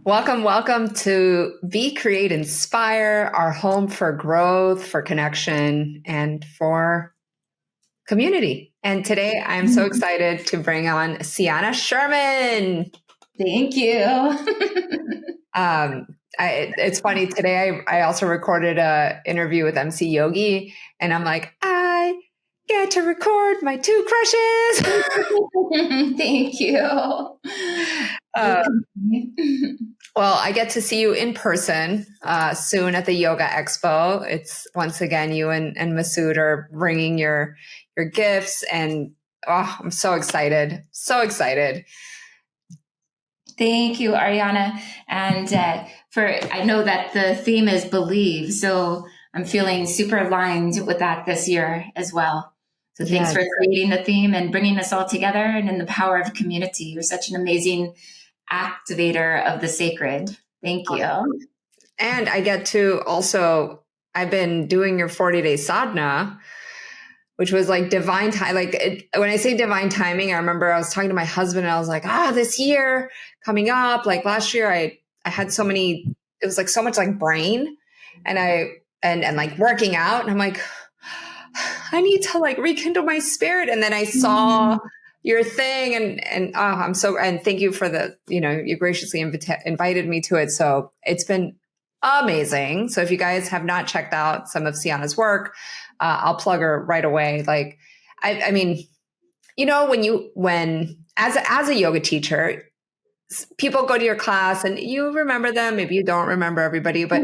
Welcome, welcome to Be, Create, Inspire, our home for growth, for connection, and for community. And today I'm so excited to bring on Sianna Sherman. Thank you. It's funny, today I also recorded an interview with MC Yogi, and I'm like, I get to record my two crushes. Thank you. Well, I get to see you in person soon at the Yoga Expo. It's once again you and Masood are bringing your gifts, and I'm so excited, so excited. Thank you, Ariana. And I know that the theme is believe, so I'm feeling super aligned with that this year as well. So thanks for creating the theme and bringing us all together, and in the power of community. You're such an amazing activator of the sacred. Thank you. And I get to also, I've been doing your 40-day sadhana, which was like divine time. When I say divine timing, I remember I was talking to my husband and I was like, this year coming up, like last year, I had so many, it was like so much like brain and like working out. And I'm like, I need to like rekindle my spirit. And then I saw your thing and thank you for you graciously invited me to it. So it's been amazing. So if you guys have not checked out some of Sianna's work, I'll plug her right away. Like, I mean, when as a yoga teacher, people go to your class and you remember them. Maybe you don't remember everybody, but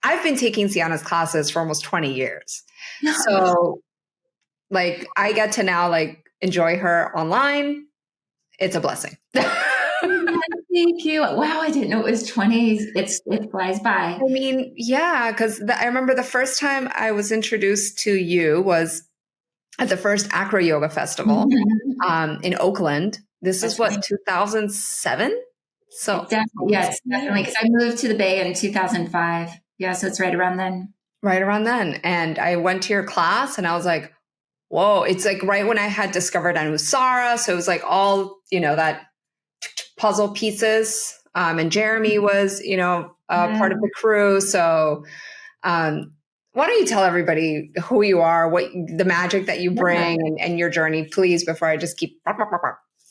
I've been taking Sianna's classes for almost 20 years. So like, I get to now like enjoy her online. It's a blessing. Thank you. Wow, I didn't know it was 20. It flies by. I mean, yeah, because I remember the first time I was introduced to you was at the first Acro Yoga Festival in Oakland. This is what, 2007? So yes, definitely. Because I moved to the Bay in 2005. Yeah, so it's right around then. Right around then. And I went to your class and I was like, whoa, it's like right when I had discovered Anusara. So it was like all, that puzzle pieces. And Jeremy was, part of the crew. So why don't you tell everybody who you are, what the magic that you bring and your journey, please, before I just keep.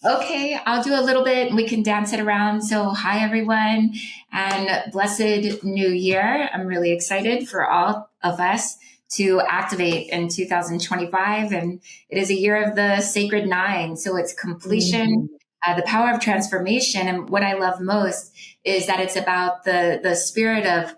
Okay, I'll do a little bit and we can dance it around. So hi, everyone, and blessed new year. I'm really excited for all of us to activate in 2025. And it is a year of the sacred nine. So it's completion, the power of transformation. And what I love most is that it's about the spirit of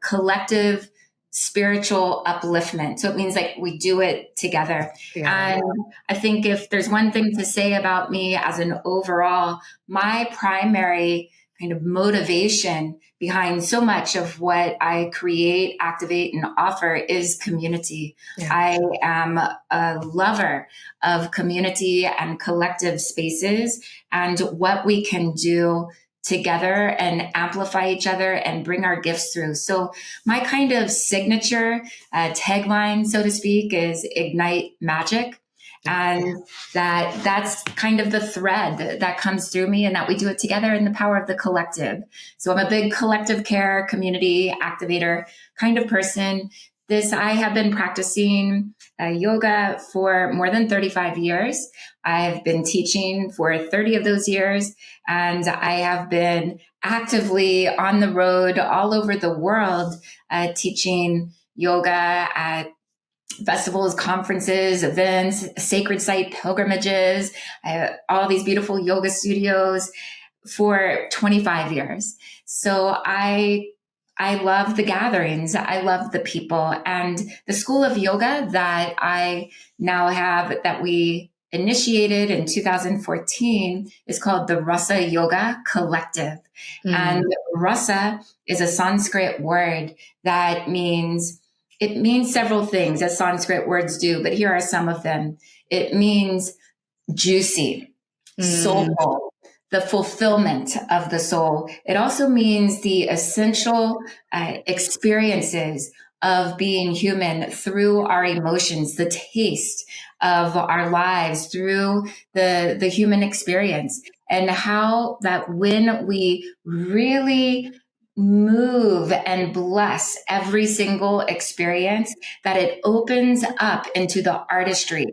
collective spiritual upliftment. So it means like we do it together. Yeah. And I think if there's one thing to say about me as an overall, my primary kind of motivation behind so much of what I create, activate, and offer is community. Yeah. I am a lover of community and collective spaces and what we can do together and amplify each other and bring our gifts through. So my kind of signature tagline, so to speak, is Ignite Magic. And that's kind of the thread that comes through me, and that we do it together in the power of the collective. So I'm a big collective care, community activator kind of person. I have been practicing yoga for more than 35 years. I've been teaching for 30 of those years, and I have been actively on the road all over the world teaching yoga at festivals, conferences, events, sacred site pilgrimages, all these beautiful yoga studios for 25 years. So I love the gatherings. I love the people. And the school of yoga that I now have, that we initiated in 2014, is called the Rasa Yoga Collective. And Rasa is a Sanskrit word that means several things, as Sanskrit words do, but here are some of them. It means juicy, soulful, the fulfillment of the soul. It also means the essential experiences of being human through our emotions, the taste of our lives through the human experience, and how that when we really move and bless every single experience, that it opens up into the artistry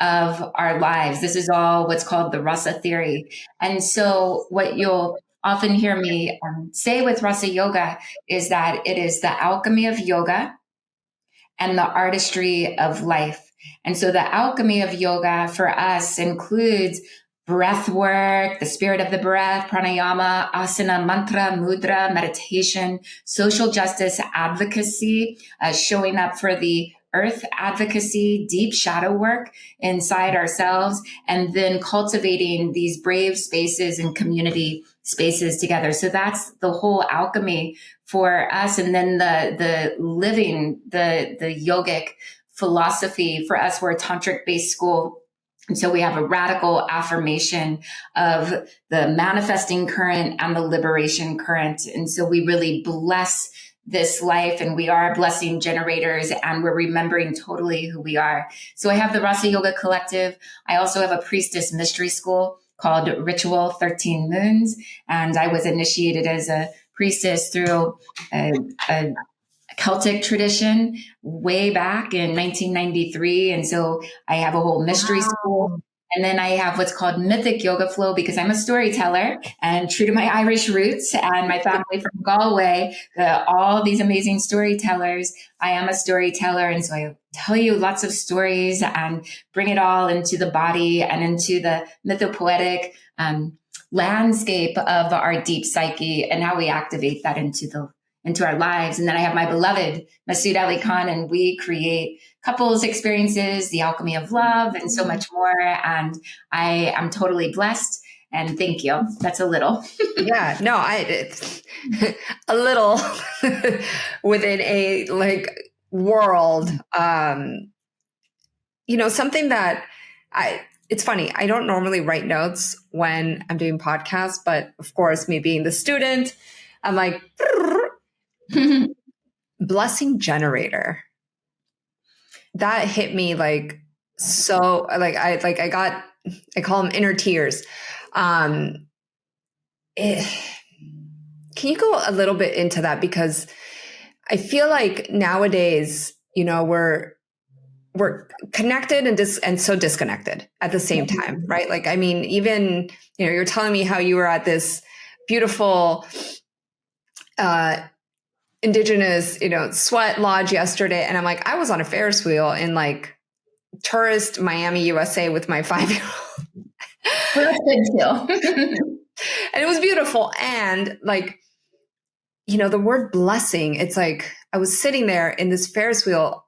of our lives. This is all what's called the rasa theory. And so what you'll often hear me say with rasa yoga is that it is the alchemy of yoga and the artistry of life. And so the alchemy of yoga for us includes breath work, the spirit of the breath, pranayama, asana, mantra, mudra, meditation, social justice advocacy, showing up for the earth advocacy, deep shadow work inside ourselves, and then cultivating these brave spaces and community spaces together. So that's the whole alchemy for us. And then the living, the yogic philosophy for us, we're a tantric based school. And so we have a radical affirmation of the manifesting current and the liberation current. And so we really bless this life, and we are blessing generators, and we're remembering totally who we are. So I have the Rasa Yoga Collective. I also have a priestess mystery school called Ritual 13 Moons. And I was initiated as a priestess through a Celtic tradition way back in 1993. And so I have a whole mystery school. And then I have what's called Mythic Yoga Flow, because I'm a storyteller and true to my Irish roots and my family from Galway, all these amazing storytellers. I am a storyteller. And so I tell you lots of stories and bring it all into the body and into the mythopoetic landscape of our deep psyche and how we activate that into our lives. And then I have my beloved Masood Ali Khan, and we create couples experiences, the alchemy of love, and so much more. And I am totally blessed. And thank you. That's a little. Yeah, no, it's a little within a world. Something that it's funny. I don't normally write notes when I'm doing podcasts, but of course, me being the student, I'm like, blessing generator. That hit me so I call them inner tears. Can you go a little bit into that? Because I feel like nowadays, we're connected and so disconnected at the same time, right? Even, you're telling me how you were at this beautiful, indigenous, sweat lodge yesterday. And I'm like, I was on a Ferris wheel in tourist Miami, USA with my 5-year-old. Well, that's good too. And it was beautiful. And the word blessing, it's like, I was sitting there in this Ferris wheel,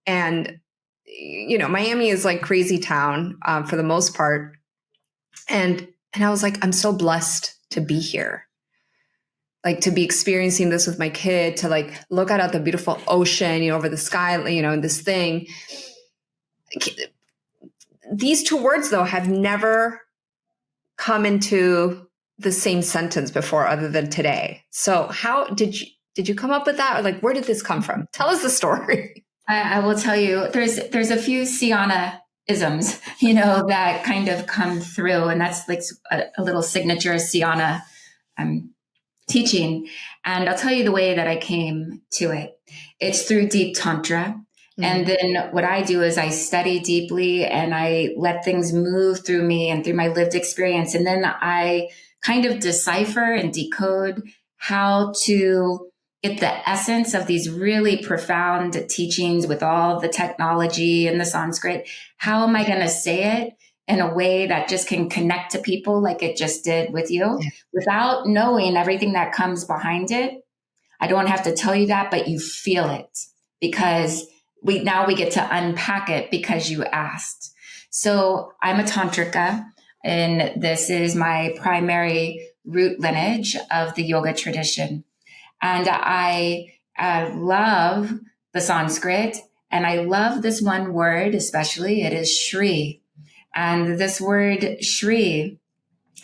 and, Miami is crazy town for the most part. And I was like, I'm so blessed to be here. To be experiencing this with my kid, to look out at the beautiful ocean, over the sky, and this thing. These two words, though, have never come into the same sentence before, other than today. So how did you come up with that? Or where did this come from? Tell us the story. I will tell you, there's a few Sianna isms, that kind of come through, and that's a little signature Sianna teaching. And I'll tell you the way that I came to it. It's through deep tantra. Mm-hmm. And then what I do is I study deeply, and I let things move through me and through my lived experience. And then I kind of decipher and decode how to get the essence of these really profound teachings with all the technology and the Sanskrit. How am I going to say it in a way that just can connect to people like it just did with you, without knowing everything that comes behind it? I don't have to tell you that, but you feel it, because we get to unpack it because you asked. So I'm a tantrika, and this is my primary root lineage of the yoga tradition. And I love the Sanskrit, and I love this one word especially. It is Shri. And this word Shri,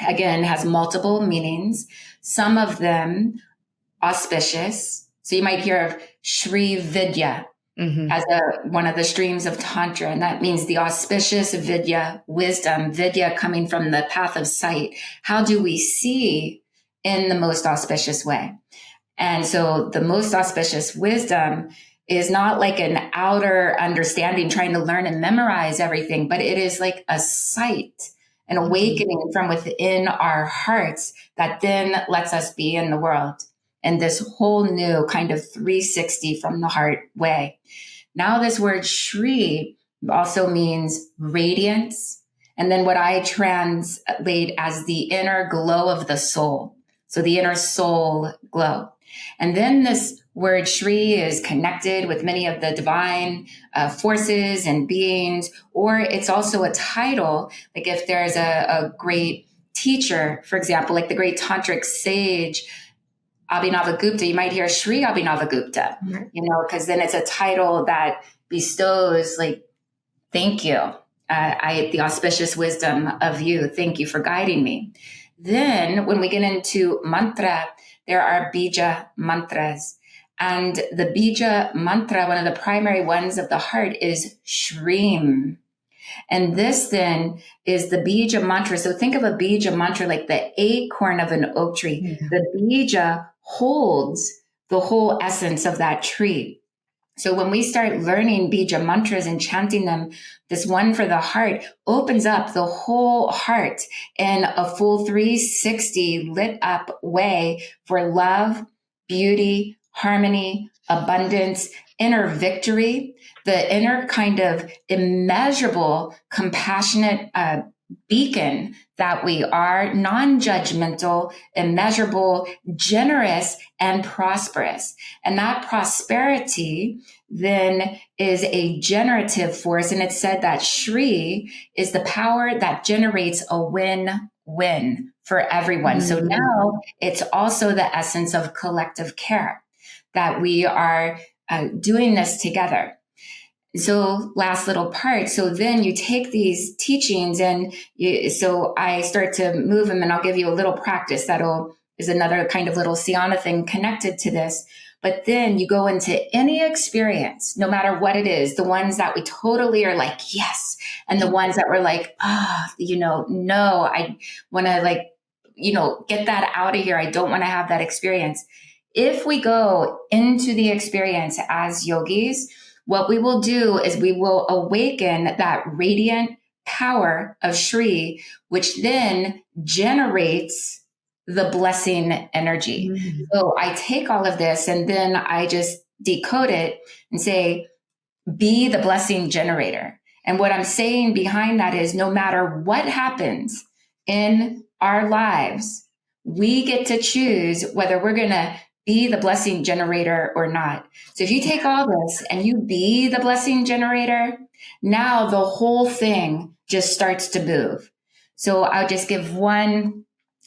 again, has multiple meanings, some of them auspicious. So you might hear of Shri Vidya, Mm-hmm. as one of the streams of Tantra. And that means the auspicious Vidya, wisdom, Vidya coming from the path of sight. How do we see in the most auspicious way? And so the most auspicious wisdom is not like an outer understanding, trying to learn and memorize everything, but it is like a sight, an awakening from within our hearts that then lets us be in the world in this whole new kind of 360 from the heart way. Now, this word Shri also means radiance. And then what I translate as the inner glow of the soul. So the inner soul glow. And then this word Shri is connected with many of the divine forces and beings, or it's also a title. Like if there's a great teacher, for example, like the great tantric sage, Abhinavagupta, you might hear Shri Abhinavagupta, because then it's a title that bestows like, thank you. The auspicious wisdom of you. Thank you for guiding me. Then when we get into mantra, there are bija mantras. And the bija mantra, one of the primary ones of the heart, is Shrim. And this then is the bija mantra. So think of a bija mantra like the acorn of an oak tree. Yeah. The bija holds the whole essence of that tree. So when we start learning bija mantras and chanting them, this one for the heart opens up the whole heart in a full 360 lit up way for love, beauty, harmony, abundance, inner victory, the inner kind of immeasurable, compassionate beacon that we are, non-judgmental, immeasurable, generous, and prosperous. And that prosperity then is a generative force. And it's said that Shri is the power that generates a win-win for everyone. Mm-hmm. So now it's also the essence of collective care, that we are doing this together. So last little part. So then you take these teachings and so I start to move them, and I'll give you a little practice is another kind of little Sianna thing connected to this. But then you go into any experience, no matter what it is, the ones that we totally are like, yes. And the ones that were like, no, I want to get that out of here. I don't want to have that experience. If we go into the experience as yogis, what we will do is we will awaken that radiant power of Shri, which then generates the blessing energy. Mm-hmm. So I take all of this and then I just decode it and say, be the blessing generator. And what I'm saying behind that is no matter what happens in our lives, we get to choose whether we're going to be the blessing generator or not. So if you take all this and you be the blessing generator, now the whole thing just starts to move. So I'll just give one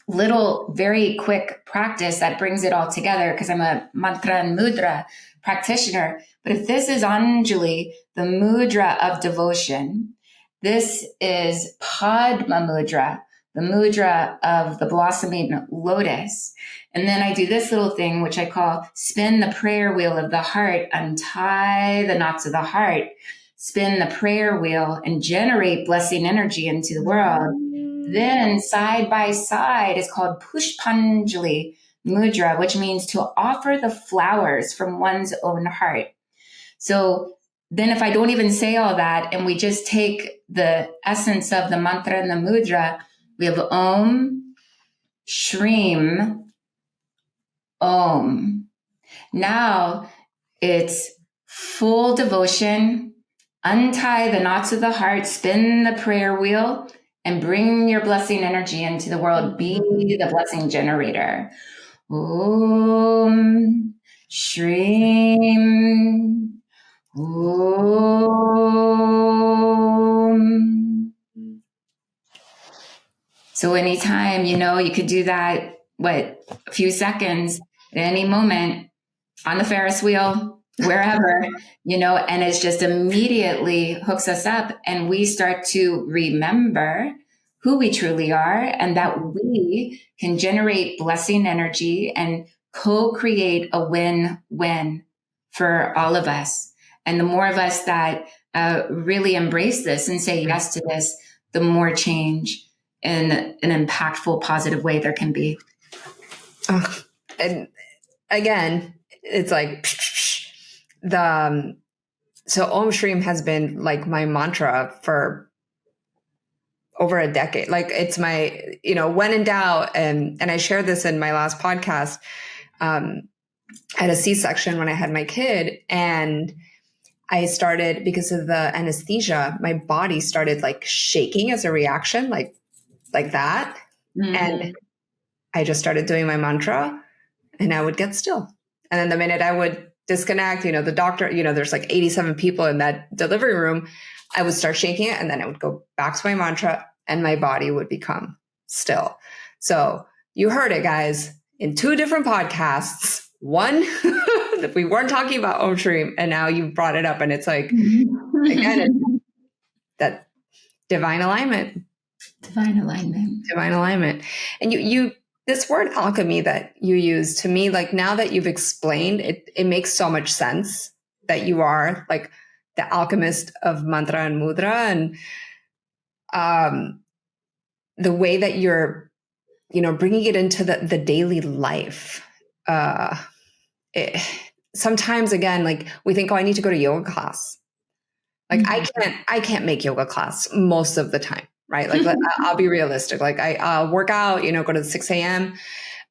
little very quick practice that brings it all together, because I'm a mantra and mudra practitioner. But if this is Anjali, the mudra of devotion, this is Padma mudra, the mudra of the blossoming lotus. And then I do this little thing, which I call spin the prayer wheel of the heart, untie the knots of the heart, spin the prayer wheel and generate blessing energy into the world. Then side by side is called Pushpanjali mudra, which means to offer the flowers from one's own heart. So then if I don't even say all that and we just take the essence of the mantra and the mudra, we have Om, Shrim, Om. Now it's full devotion, untie the knots of the heart, spin the prayer wheel, and bring your blessing energy into the world. Be the blessing generator. Om, Shrim, Om. So anytime, you could do that, a few seconds at any moment on the Ferris wheel, wherever, and it just immediately hooks us up, and we start to remember who we truly are and that we can generate blessing energy and co-create a win-win for all of us. And the more of us that really embrace this and say yes to this, the more change in an impactful, positive way there can be. And again, it's like so Om Shrim has been like my mantra for over a decade. Like it's my, when in doubt, and I shared this in my last podcast. I had a C-section when I had my kid, and I started, because of the anesthesia, my body started like shaking as a reaction, like that. Mm-hmm. And I just started doing my mantra, and I would get still. And then the minute I would disconnect, the doctor, there's like 87 people in that delivery room, I would start shaking it, and then I would go back to my mantra, and my body would become still. So you heard it, guys, in 2 different podcasts. One, we weren't talking about Om Shrim, and now you brought it up, and it's like, again, it's that divine alignment. Divine alignment. Divine alignment. And you this word alchemy that you use, to me, like now that you've explained it, it makes so much sense that you are like the alchemist of mantra and mudra, and the way that you're, bringing it into the daily life. Sometimes, again, like we think, oh, I need to go to yoga class. Like I can't make yoga class most of the time. Right. Like I'll be realistic. Like I'll work out, go to 6 a.m.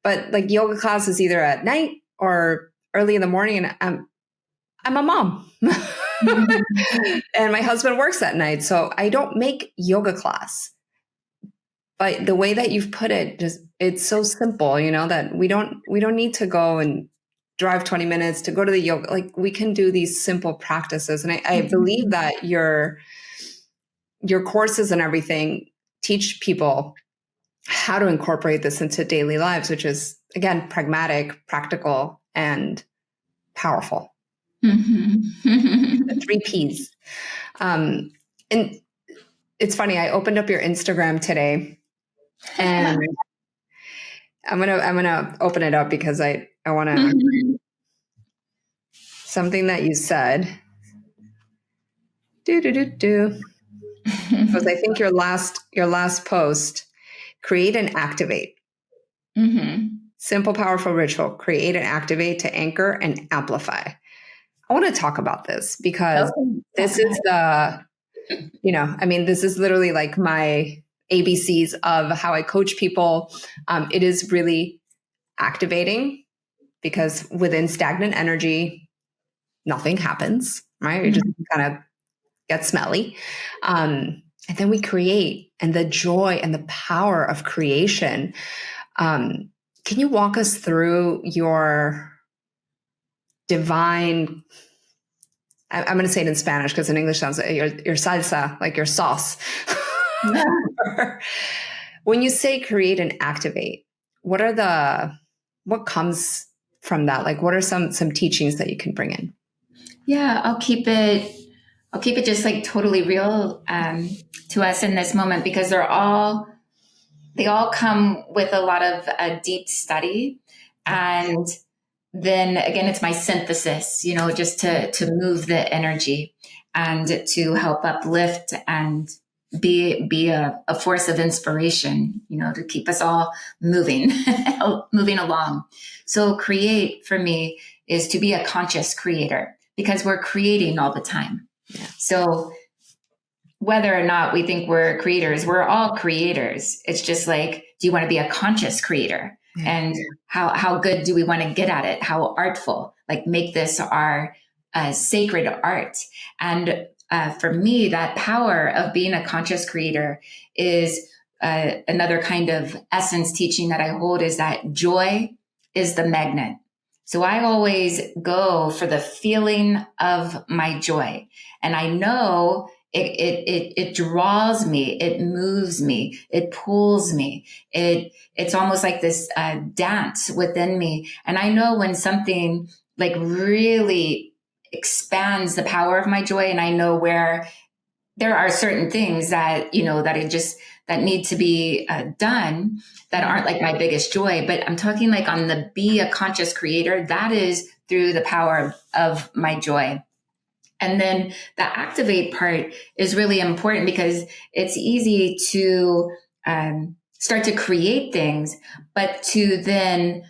But like yoga class is either at night or early in the morning. And I'm a mom and my husband works at night. So I don't make yoga class. But the way that you've put it, it's so simple, that we don't need to go and drive 20 minutes to go to the yoga. Like we can do these simple practices. And I believe that your courses and everything teach people how to incorporate this into daily lives, which is, again, pragmatic, practical, and powerful. The 3 Ps. And it's funny, I opened up your Instagram today, and I'm gonna open it up because I want to something that you said. Was I think your last post, create and activate. Simple, powerful ritual, create and activate to anchor and amplify. I want to talk about this because this is this is literally like my ABCs of how I coach people. It is really activating, because within stagnant energy, nothing happens, right? You just kind of get smelly. And then we create, and the joy and the power of creation. Can you walk us through your divine, I'm going to say it in Spanish because in English sounds like your salsa, like your sauce. When you say create and activate, what comes from that? Like, what are some teachings that you can bring in? Yeah, I'll keep it just like totally real to us in this moment, because they all come with a lot of deep study. And then again, it's my synthesis, just to move the energy and to help uplift and be a force of inspiration, to keep us all moving along. So create for me is to be a conscious creator, because we're creating all the time. Yeah. So whether or not we think we're creators, we're all creators. It's just like, do you want to be a conscious creator? Yeah. And how good do we want to get at it? How artful, like make this our sacred art. And for me, that power of being a conscious creator is another kind of essence teaching that I hold, is that joy is the magnet. So I always go for the feeling of my joy. And I know it draws me, it moves me, it pulls me. It's almost like this dance within me. And I know when something like really expands the power of my joy, and I know where there are certain things that, that need to be done that aren't like my biggest joy. But I'm talking like on the be a conscious creator, that is through the power of my joy. And then the activate part is really important because it's easy to start to create things, but to then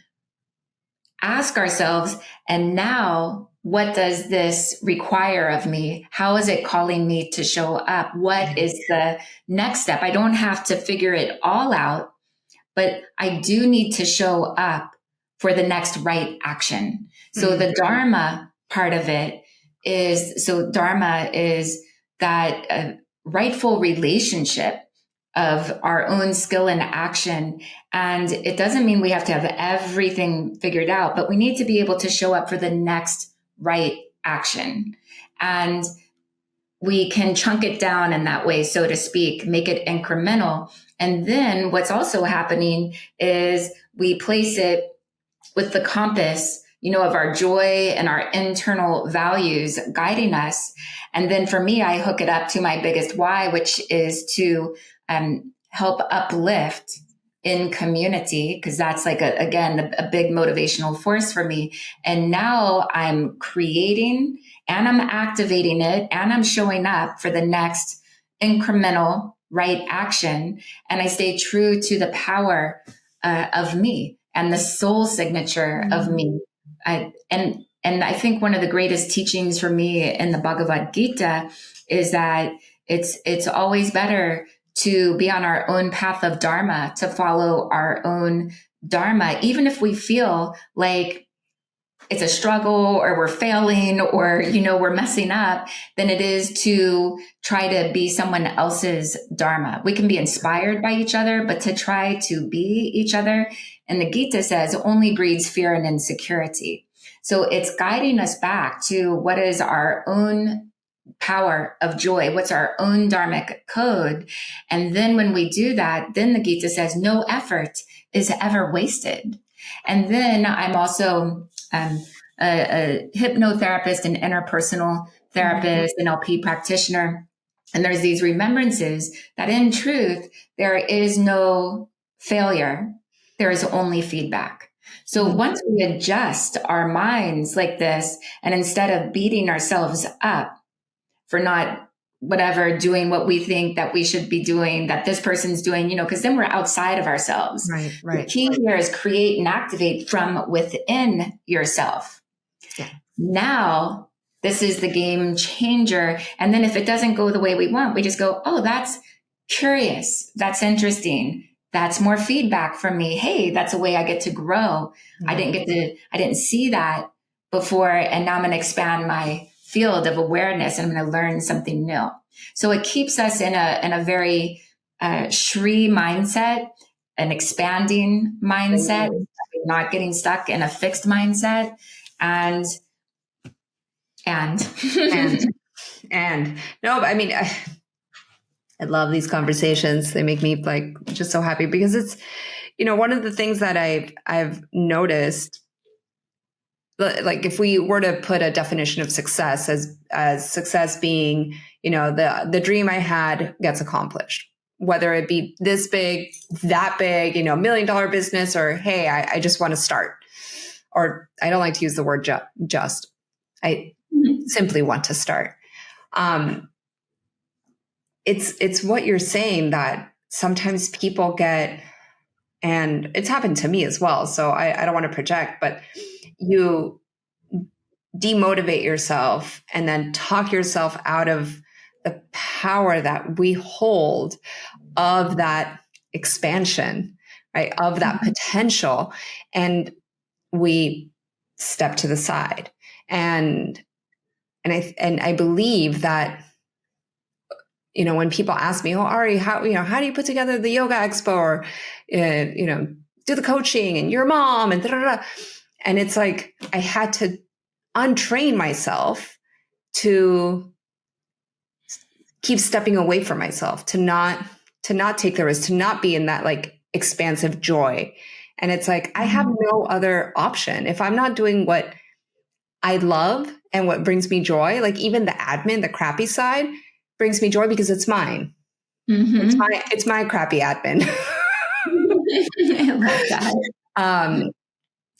ask ourselves, and now what does this require of me? How is it calling me to show up? What is the next step? I don't have to figure it all out, but I do need to show up for the next right action. So the Dharma part of it is, so Dharma is that rightful relationship of our own skill and action. And it doesn't mean we have to have everything figured out, but we need to be able to show up for the next right action. And we can chunk it down in that way, so to speak, make it incremental. And then what's also happening is we place it with the compass, of our joy and our internal values guiding us. And then for me, I hook it up to my biggest why, which is to help uplift in community, because that's like, a big motivational force for me. And now I'm creating and I'm activating it and I'm showing up for the next incremental right action. And I stay true to the power of me and the soul signature of me. And I think one of the greatest teachings for me in the Bhagavad Gita is that it's always better to be on our own path of Dharma, to follow our own Dharma, even if we feel like it's a struggle or we're failing or, we're messing up, than it is to try to be someone else's Dharma. We can be inspired by each other, but to try to be each other, and the Gita says, only breeds fear and insecurity. So it's guiding us back to what is our own power of joy, what's our own dharmic code. And then when we do that, then the Gita says no effort is ever wasted. And then I'm also a hypnotherapist, an interpersonal therapist, an LP practitioner. And there's these remembrances that in truth, there is no failure. There is only feedback. So once we adjust our minds like this, and instead of beating ourselves up for not doing what we think that we should be doing, that this person's doing, because then we're outside of ourselves. Right. The key here is create and activate from within yourself. Yeah. Now, this is the game changer. And then if it doesn't go the way we want, we just go, oh, that's curious. That's interesting. That's more feedback from me. Hey, that's a way I get to grow. I didn't see that before. And now I'm going to expand my field of awareness and I'm going to learn something new. So it keeps us in a very Shri mindset, an expanding mindset, not getting stuck in a fixed mindset, and no, I mean, I love these conversations. They make me just so happy because it's, one of the things that I've noticed, like if we were to put a definition of success as success being, the dream I had gets accomplished, whether it be this big, that big, $1 million business, or, hey, I just want to start, or I don't like to use the word just, I simply want to start. It's what you're saying that sometimes people get, and it's happened to me as well. So I don't want to project, but you demotivate yourself and then talk yourself out of the power that we hold of that expansion, right? Of that potential. And we step to the side. And I believe that, when people ask me, oh, Ari, how do you put together the yoga expo, or, do the coaching and your mom and da-da-da. And it's like, I had to untrain myself to keep stepping away from myself, to not take the risk, to not be in that expansive joy. And it's like, I have no other option. If I'm not doing what I love and what brings me joy, even the admin, the crappy side brings me joy because it's mine. Mm-hmm. It's my crappy admin. I love that.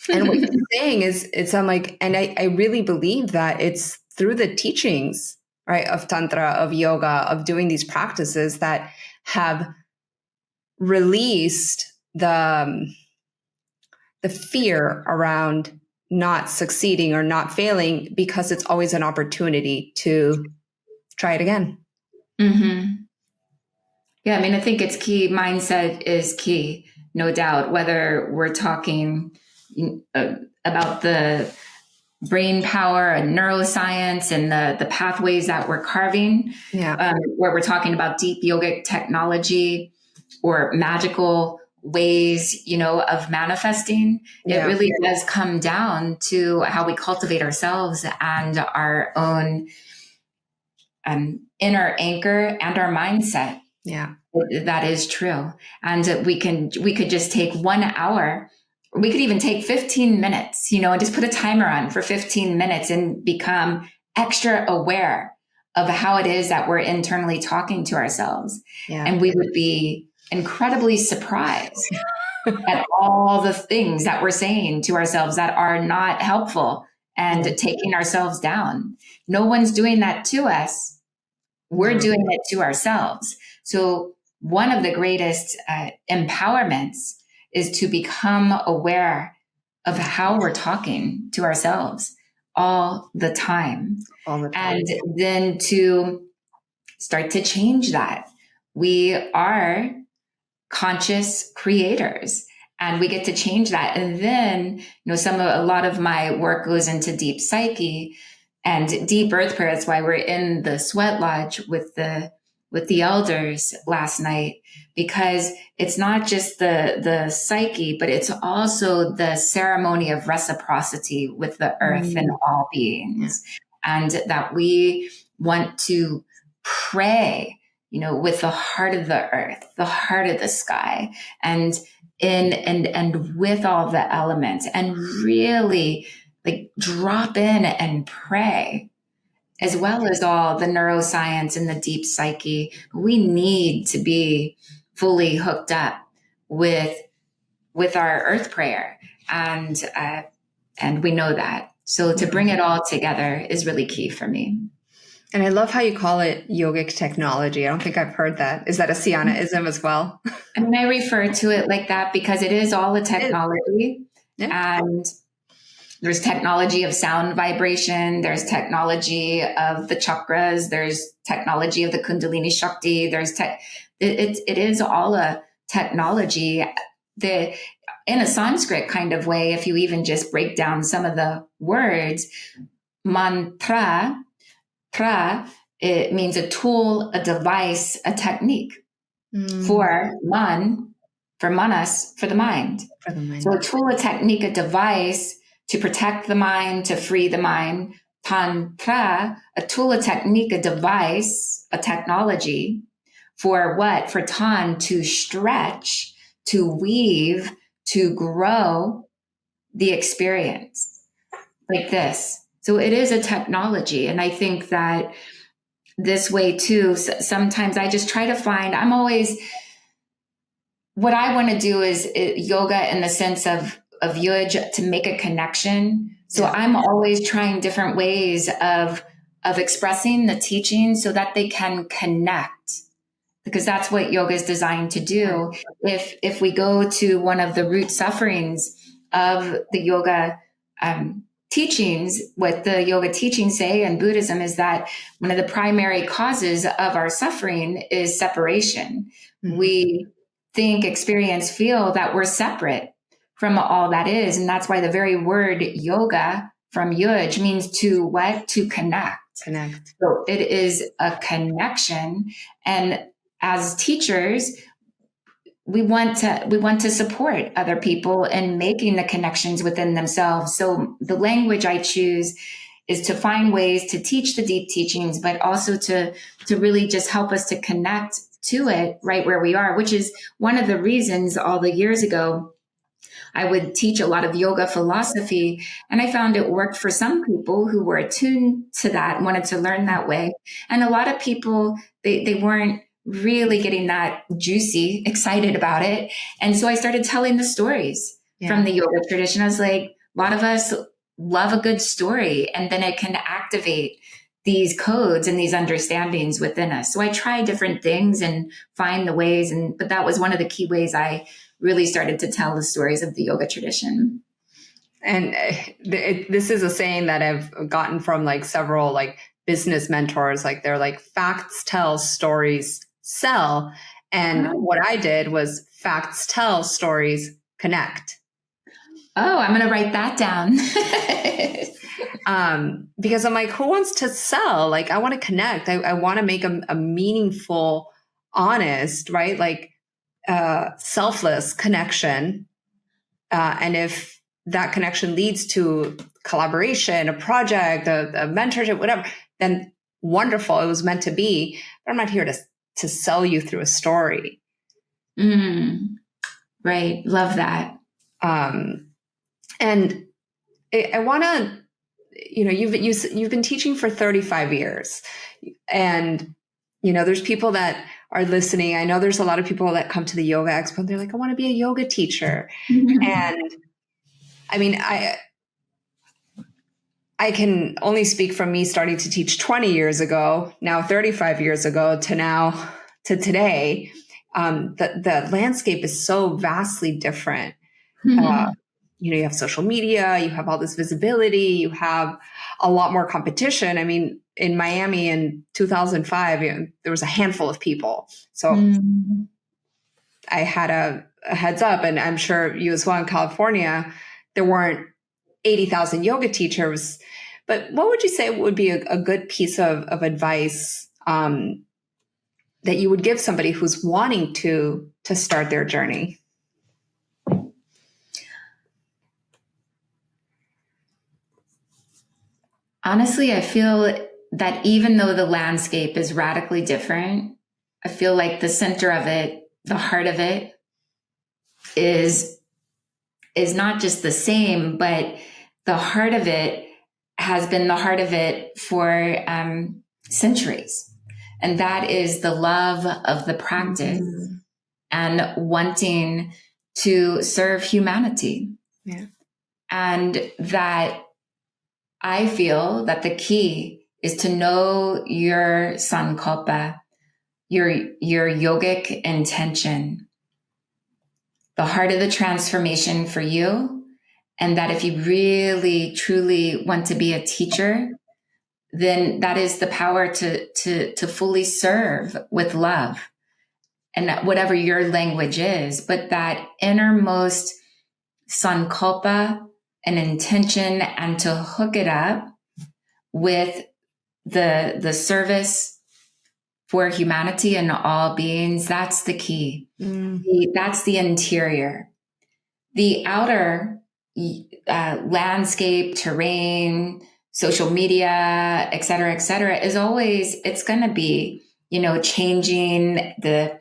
And what you're saying is, I'm like, and I really believe that it's through the teachings, right, of Tantra, of yoga, of doing these practices that have released the fear around not succeeding or not failing, because it's always an opportunity to try it again. Mm-hmm. Yeah, I mean, I think it's key. Mindset is key, no doubt, whether we're talking about the brain power and neuroscience and the pathways that we're carving, where we're talking about deep yogic technology or magical ways, of manifesting. It really does come down to how we cultivate ourselves and our own inner anchor and our mindset. Yeah. That is true. And we could just take 1 hour. We could even take 15 minutes, and just put a timer on for 15 minutes and become extra aware of how it is that we're internally talking to ourselves. Yeah. And we would be incredibly surprised at all the things that we're saying to ourselves that are not helpful and taking ourselves down. No one's doing that to us. We're doing it to ourselves. So one of the greatest empowerments is to become aware of how we're talking to ourselves all the time. And then to start to change that. We are conscious creators and we get to change that. And then, a lot of my work goes into deep psyche and deep earth prayer. That's why we're in the sweat lodge with the elders last night, because it's not just the psyche, but it's also the ceremony of reciprocity with the earth and all beings. And that we want to pray, with the heart of the earth, the heart of the sky, and with all the elements, and really like drop in and pray, as well as all the neuroscience and the deep psyche. We need to be fully hooked up with our earth prayer, and we know that. So to bring it all together is really key for me. And I love how you call it yogic technology. I don't think I've heard that. Is that a Sianna-ism as well? I mean, I refer to it like that because it is all a technology. And there's technology of sound vibration. There's technology of the chakras. There's technology of the Kundalini Shakti. It is all a technology. In a Sanskrit kind of way, if you even just break down some of the words, mantra, it means a tool, a device, a technique. For manas, for the mind. So a tool, a technique, a device to protect the mind, to free the mind. Tantra, a tool, a technique, a device, a technology. For what? For tan, to stretch, to weave, to grow the experience. Like this. So it is a technology. And I think that this way too, sometimes I just try to find, what I want to do is yoga in the sense of yuj, to make a connection. So I'm always trying different ways of expressing the teaching so that they can connect, because that's what yoga is designed to do. If we go to one of the root sufferings of the yoga teachings, what the yoga teachings say in Buddhism is that one of the primary causes of our suffering is separation. We think, experience, feel that we're separate from all that is. And that's why the very word yoga from yuj means to what? To connect. So it is a connection. And as teachers, we want to support other people in making the connections within themselves. So the language I choose is to find ways to teach the deep teachings, but also to really just help us to connect to it right where we are, which is one of the reasons all the years ago I would teach a lot of yoga philosophy. And I found it worked for some people who were attuned to that and wanted to learn that way. And a lot of people, they weren't really getting that juicy, excited about it. And so I started telling the stories from the yoga tradition. I was like, a lot of us love a good story, and then it can activate these codes and these understandings within us. So I try different things and find the ways, but that was one of the key ways I really started to tell the stories of the yoga tradition. And this is a saying that I've gotten from like several like business mentors. Like they're like, facts tell, stories sell. And what I did was facts tell, stories connect. Oh, I'm going to write that down. Because I'm like, who wants to sell? Like, I want to connect. I want to make a meaningful, honest, right? Like, selfless connection. And if that connection leads to collaboration, a project, a mentorship, whatever, then wonderful. It was meant to be. But I'm not here to sell you through a story. Right. Love that. And I want to, you've been teaching for 35 years, and there's people that are listening. I know there's a lot of people that come to the Yoga Expo and they're like, I want to be a yoga teacher. And I mean, I can only speak from me starting to teach 20 years ago, now 35 years ago to today. The landscape is so vastly different. You have social media, you have all this visibility, you have a lot more competition. I mean, in Miami in 2005, there was a handful of people. So I had a heads up, and I'm sure you as well in California, there weren't 80,000 yoga teachers. But what would you say would be a good piece of advice that you would give somebody who's wanting to start their journey? Honestly, I feel that even though the landscape is radically different, I feel like the center of it, the heart of it is not just the same, but the heart of it has been the heart of it for centuries. And that is the love of the practice and wanting to serve humanity. Yeah. And that I feel that the key is to know your sankalpa, your yogic intention, the heart of the transformation for you. And that if you really, truly want to be a teacher, then that is the power to fully serve with love, and whatever your language is, but that innermost sankalpa, an intention, and to hook it up with the service for humanity and all beings. That's the key. That's the interior. The outer landscape, terrain, social media, et cetera, is always, it's going to be, changing. The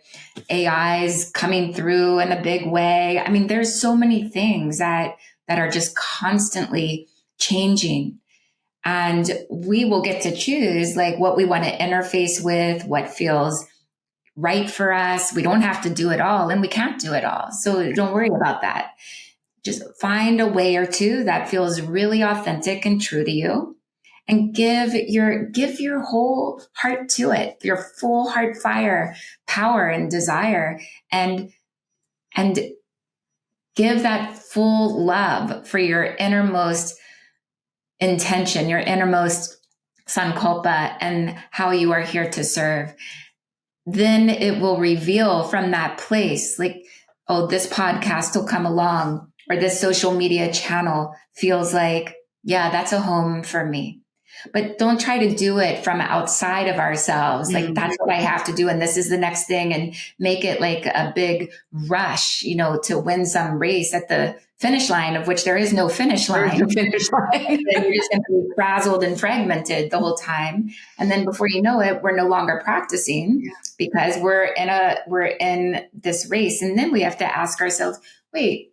AIs coming through in a big way. I mean, there's so many things that are just constantly changing. And we will get to choose like what we want to interface with, what feels right for us. We don't have to do it all, and we can't do it all. So don't worry about that. Just find a way or two that feels really authentic and true to you, and give your whole heart to it, your full heart fire, power and desire, and give that full love for your innermost intention, your innermost sankalpa, and how you are here to serve. Then it will reveal from that place, like, oh, this podcast will come along, or this social media channel feels like, yeah, that's a home for me. But don't try to do it from outside of ourselves. Like, that's what I have to do, and this is the next thing, and make it like a big rush, to win some race at the finish line, of which there is no finish line. No finish line. And you're just going to be frazzled and fragmented the whole time. And then before you know it, we're no longer practicing because we're in this race. And then we have to ask ourselves, wait,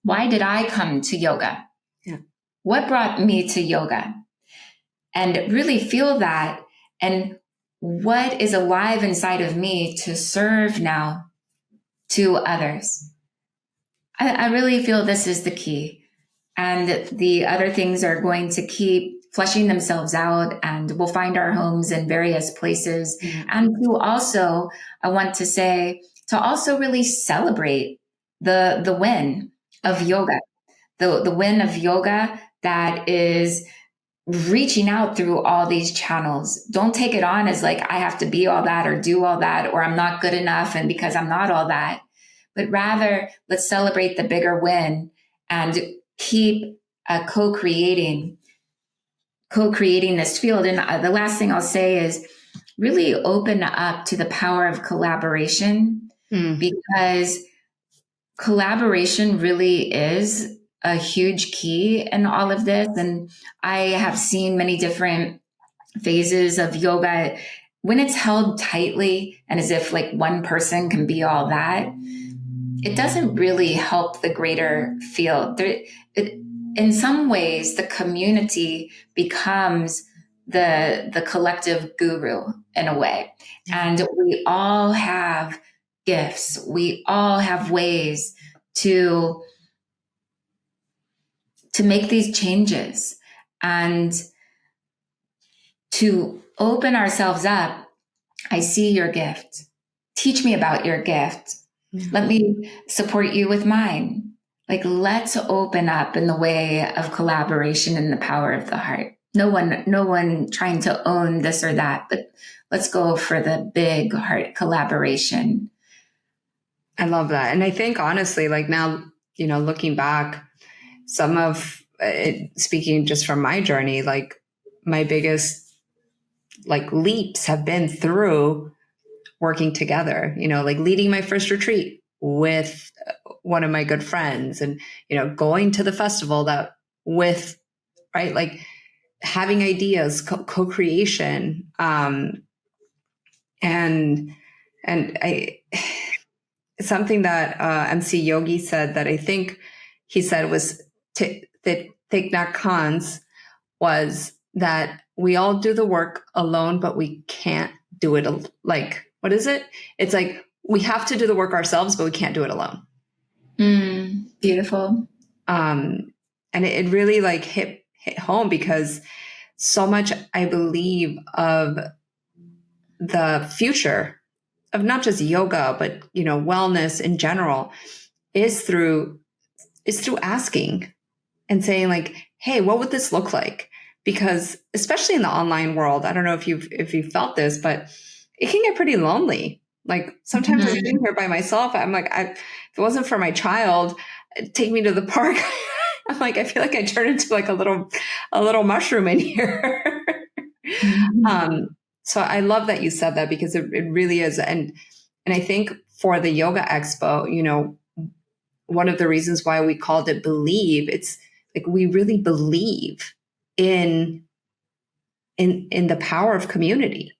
why did I come to yoga? Yeah. What brought me to yoga? And really feel that. And what is alive inside of me to serve now to others? I really feel this is the key. And the other things are going to keep fleshing themselves out, and we'll find our homes in various places. Mm. And to also, I want to say, to also really celebrate the win of yoga, the win of yoga that is reaching out through all these channels. Don't take it on as like, I have to be all that or do all that, or I'm not good enough. And because I'm not all that, but rather let's celebrate the bigger win and keep co-creating this field. And the last thing I'll say is really open up to the power of collaboration, because collaboration really is a huge key in all of this. And I have seen many different phases of yoga when it's held tightly and as if like one person can be all that. It doesn't really help the greater field. In some ways, the community becomes the collective guru in a way. And we all have gifts. We all have ways to make these changes and to open ourselves up. I see your gift. Teach me about your gift. Let me support you with mine. Like, let's open up in the way of collaboration and the power of the heart. No one trying to own this or that, but let's go for the big heart collaboration. I love that. And I think honestly, like now, looking back, some of it, speaking just from my journey, like my biggest like leaps have been through working together, like leading my first retreat with one of my good friends and, going to the festival right? Like having ideas, co-creation. And something that MC Yogi said that I think he said was Thich Nhat Hanh's was that we all do the work alone, but we can't do it like, what is it? It's like we have to do the work ourselves, but we can't do it alone. Beautiful. And it really like hit home, because so much I believe of the future of not just yoga, but wellness in general is through asking and saying like, hey, what would this look like? Because especially in the online world, I don't know if you've felt this, but it can get pretty lonely. Like sometimes I'm sitting here by myself. I'm like, if it wasn't for my child, take me to the park. I'm like, I feel like I turn into like a little mushroom in here. So I love that you said that, because it really is. And I think for the Yoga Expo, one of the reasons why we called it Believe, it's like we really believe in the power of community.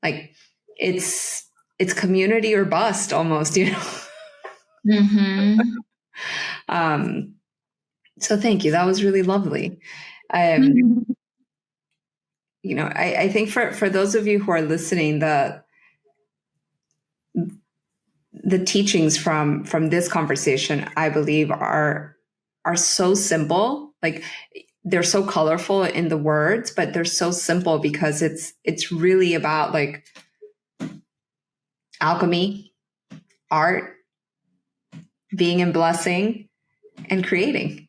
Like it's community or bust almost, So thank you. That was really lovely. I think for those of you who are listening, the teachings from this conversation, I believe are so simple. Like they're so colorful in the words, but they're so simple because it's really about like alchemy, art, being in blessing, and creating.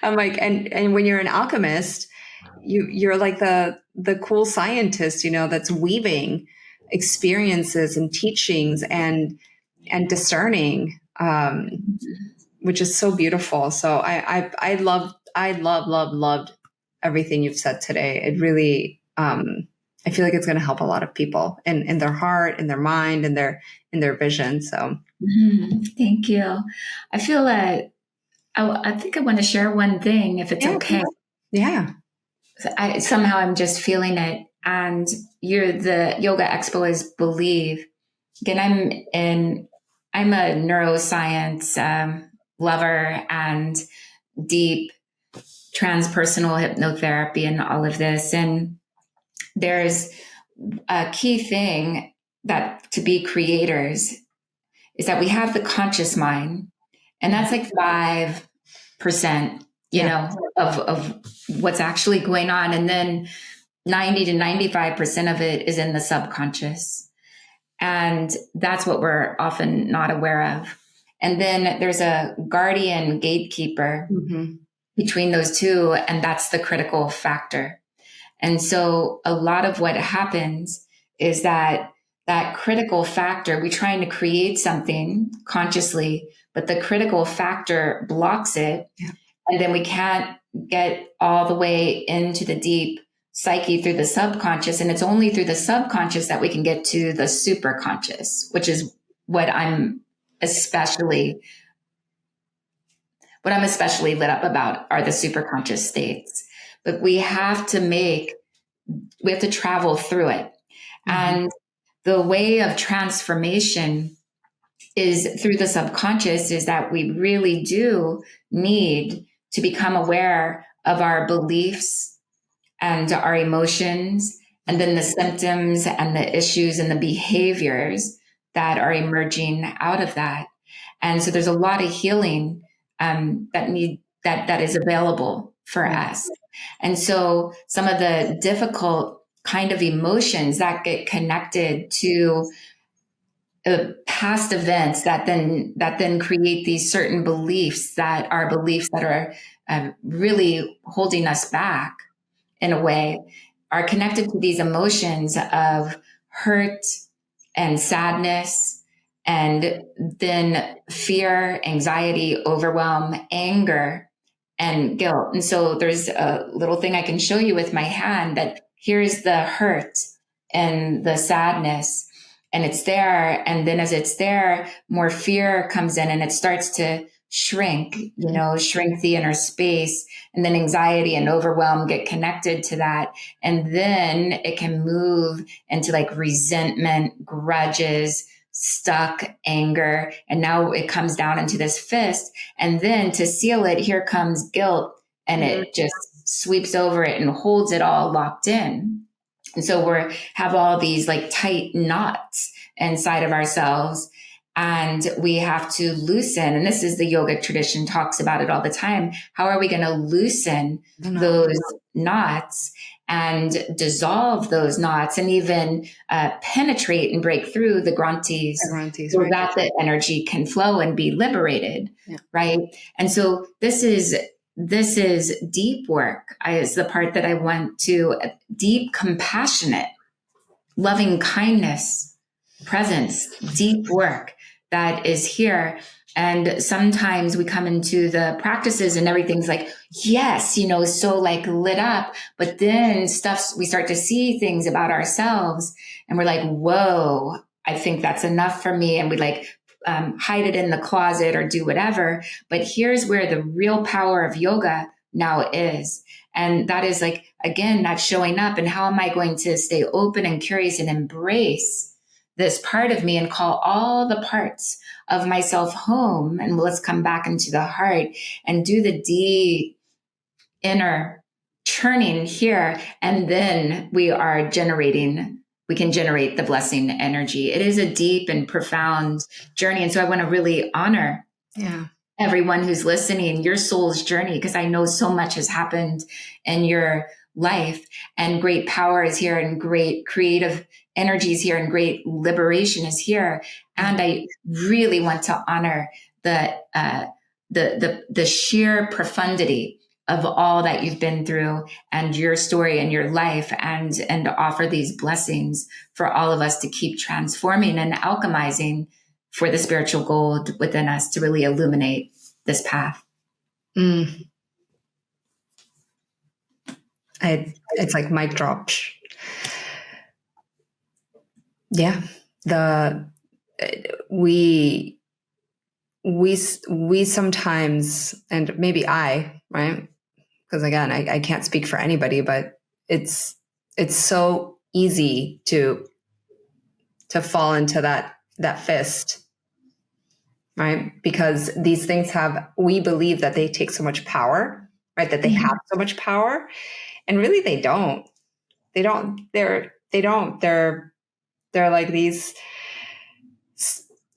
I'm like, and when you're an alchemist, you're like the cool scientist, that's weaving experiences and teachings and discerning, which is so beautiful. So I loved everything you've said today. It really, I feel like it's going to help a lot of people in their heart, in their mind, in their vision. So thank you. I feel that I think I want to share one thing, if it's okay. Yeah. I'm just feeling it. And the Yoga Expo is Believe. Again, I'm a neuroscience lover and deep transpersonal hypnotherapy and all of this. And there's a key thing that to be creators is that we have the conscious mind, And that's like 5%, you know, of what's actually going on. And then 90 to 95% of it is in the subconscious. And that's what we're often not aware of. And then there's a guardian gatekeeper between those two, and that's the critical factor. And so a lot of what happens is that that critical factor, we're trying to create something consciously, but the critical factor blocks it. Yeah. And then we can't get all the way into the deep psyche through the subconscious. And it's only through the subconscious that we can get to the superconscious, which is what I'm especially lit up about, are the superconscious states. But we have to travel through it. And the way of transformation is through the subconscious, is that we really do need to become aware of our beliefs and our emotions, and then the symptoms and the issues and the behaviors that are emerging out of that. And so there's a lot of healing that is available for us. And so some of the difficult kind of emotions that get connected to past events that then create these certain beliefs that are really holding us back in a way, are connected to these emotions of hurt and sadness, and then fear, anxiety, overwhelm, anger, and guilt. And so there's a little thing I can show you with my hand, that here's the hurt and the sadness, and it's there. And then as it's there, more fear comes in and it starts to shrink the inner space. And then anxiety and overwhelm get connected to that. And then it can move into like resentment, grudges, stuck anger. And now it comes down into this fist. And then to seal it, here comes guilt, and it just sweeps over it and holds it all locked in. And so we have all these like tight knots inside of ourselves, and we have to loosen. And this is the yogic tradition talks about it all the time. How are we going to loosen those knots and dissolve those knots, and even penetrate and break through the granthis, so that the energy can flow and be liberated, right? And so this is deep work. Is the part that I want to, deep, compassionate, loving kindness, presence, deep work that is here. And sometimes we come into the practices and everything's like, yes, so like lit up, but then we start to see things about ourselves and we're like, whoa, I think that's enough for me. And we like hide it in the closet or do whatever. But here's where the real power of yoga now is. And that is like, again, not showing up. And how am I going to stay open and curious and embrace this part of me and call all the parts of myself home? And let's come back into the heart and do the deep inner churning here. And then we can generate the blessing energy. It is a deep and profound journey. And so I want to really honor everyone who's listening, your soul's journey, because I know so much has happened in your life, and great power is here, and great creative energy is here, and great liberation is here. And I really want to honor the sheer profundity of all that you've been through and your story and your life, and offer these blessings for all of us to keep transforming and alchemizing for the spiritual gold within us to really illuminate this path. It's like mic drop. Yeah. We sometimes, and maybe right? Because again, I can't speak for anybody, but it's so easy to fall into that fist, right? Because these things we believe that they take so much power, right? That they have so much power, and really they don't. They don't. They're like these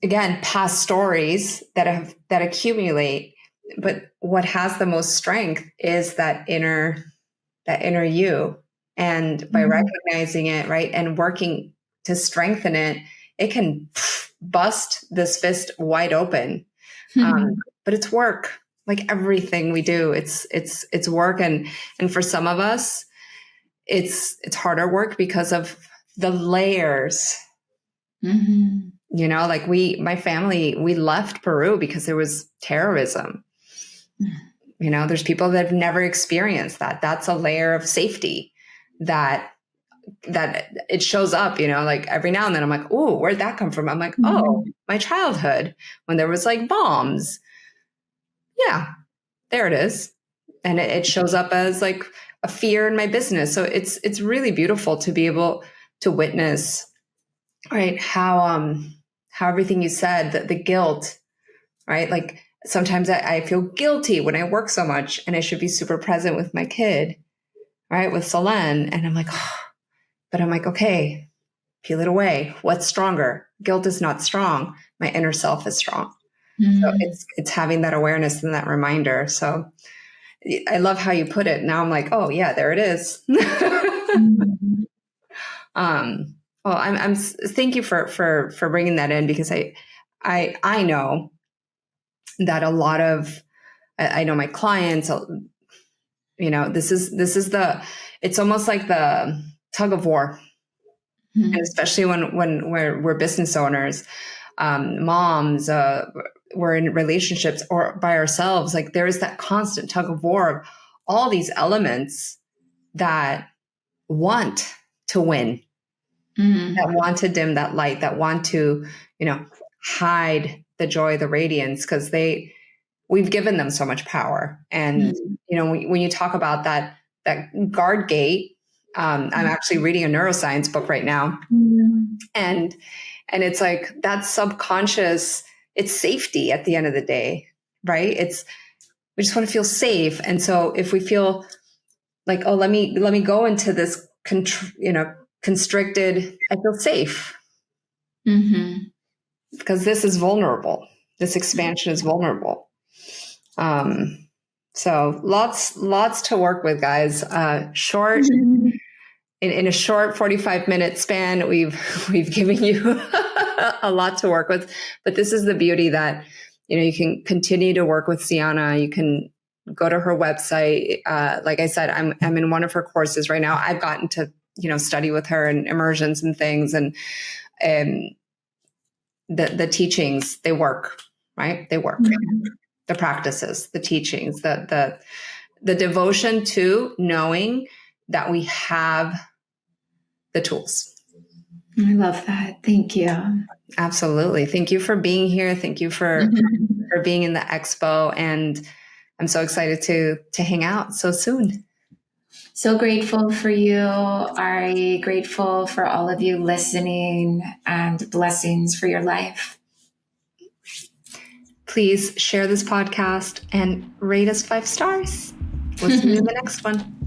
again, past stories that accumulate. But what has the most strength is that inner you. And by recognizing it, right, and working to strengthen it, it can bust this fist wide open. But it's work. Like everything we do, it's work. And for some of us, it's harder work because of the layers. You know, like my family, we left Peru because there was terrorism. You know, there's people that have never experienced that. That's a layer of safety that it shows up, you know, like every now and then I'm like, oh, where'd that come from? I'm like, oh, my childhood when there was like bombs. Yeah, there it is. And it shows up as like a fear in my business. So it's really beautiful to be able to witness, right, how everything you said, the guilt, right? Like sometimes I feel guilty when I work so much and I should be super present with my kid, right? With Selene. And I'm like, oh. But I'm like, okay, peel it away. What's stronger? Guilt is not strong. My inner self is strong. So it's having that awareness and that reminder. So I love how you put it. Now I'm like, oh yeah, there it is. Well, I'm thank you for bringing that in, because I know that a lot of, I know my clients, you know, this is it's almost like the tug of war. And especially when we're business owners, moms, we're in relationships or by ourselves, like there is that constant tug of war of all these elements that want to win, that want to dim that light, that want to, you know, hide the joy, the radiance, because we've given them so much power. And, you know, when you talk about that guard gate, I'm actually reading a neuroscience book right now. And it's like that subconscious, it's safety at the end of the day, right? We just want to feel safe. And so if we feel like, oh, let me go into this, constricted, I feel safe. Because this is vulnerable. This expansion is vulnerable. So lots to work with, guys. Short, in a short 45-minute span, we've given you a lot to work with. But this is the beauty that, you know, you can continue to work with Sianna. You can go to her website. Like I said, I'm in one of her courses right now. I've gotten to, you know, study with her and immersions and things, and the teachings, they work, right? They work. The practices, the teachings, the devotion to knowing that we have the tools. I love that. Thank you. Absolutely. Thank you for being here. Thank you for being in the expo. And I'm so excited to hang out so soon. So grateful for you, Ari. Grateful for all of you listening, and blessings for your life. Please share this podcast and rate us 5 stars. We'll see you in the next one.